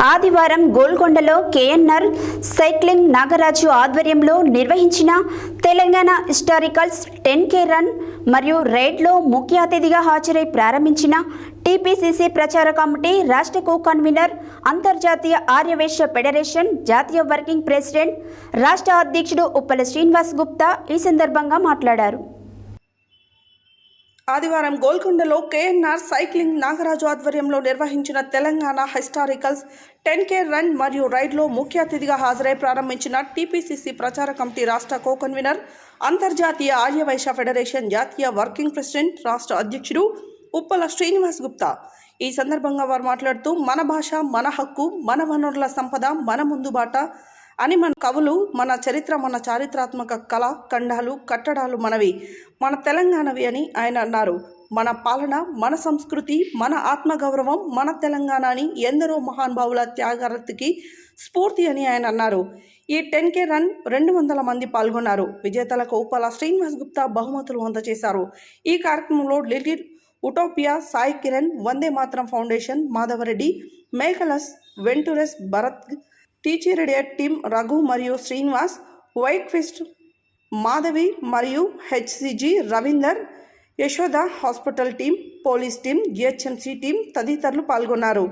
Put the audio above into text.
ఆదివారం గోల్కొండలో KNR cycling Nagaraju ఆధ్వర్యంలో నిర్వహించిన తెలంగాణ హిస్టారికల్స్ 10K రన్ మరియు రైడ్లో ముఖ్య అతిథిగా హాజరై ప్రారంభించిన టీపీసీసీ ప్రచార కమిటీ రాష్ట్ర కో-కన్వీనర్ అంతర్జాతీయ ఆర్యవైశ్య ఫెడరేషన్ జాతీయ వర్కింగ్ ప్రెసిడెంట్ రాష్ట్ర అధ్యక్షుడు ఉప్పల శ్రీనివాస్ గుప్తా ఈ సందర్భంగా మాట్లాడారు. ఆదివారం గోల్కొండలో కేఎన్ఆర్ సైక్లింగ్ నాగరాజు ఆధ్వర్యంలో నిర్వహించిన తెలంగాణ హిస్టారికల్స్ 10K రన్ మరియు రైడ్లో ముఖ్య అతిథిగా హాజరై ప్రారంభించిన టీపీసీసీ ప్రచార కమిటీ రాష్ట్ర కో-కన్వీనర్ అంతర్జాతీయ ఆర్యవైశ్య ఫెడరేషన్ జాతీయ వర్కింగ్ ప్రెసిడెంట్ రాష్ట్ర అధ్యక్షుడు ఉప్పల శ్రీనివాస్ గుప్తా. ఈ సందర్భంగా వారు మాట్లాడుతూ మన భాష మన హక్కు, మన వనరుల సంపద, మన ముందు బాట అని మన కవులు, మన చరిత్ర, మన చారిత్రాత్మక కళ ఖండాలు కట్టడాలు మనవి, మన తెలంగాణవి అని ఆయన అన్నారు. మన పాలన, మన సంస్కృతి, మన ఆత్మగౌరవం, మన తెలంగాణ అని ఎందరో మహానుభావుల త్యాగరతికి స్ఫూర్తి అని ఆయన అన్నారు. ఈ 10K రన్ 200 మంది పాల్గొన్నారు. విజేతలకు ఉప్పల శ్రీనివాస్ గుప్తా బహుమతులు అందజేశారు. ఈ కార్యక్రమంలో Little Utopia, Sai Kiran, Vande Mataram Foundation, Madhavareddy, మేకలస్, Ventures, Bharat, teacher radiate team Raghu మరియు శ్రీనివాస్, వైట్ ఫిస్ట్ మాధవి మరియు HCG Ravinder, Yashoda hospital team, police team, GHMC team తదితరులు పాల్గొన్నారు.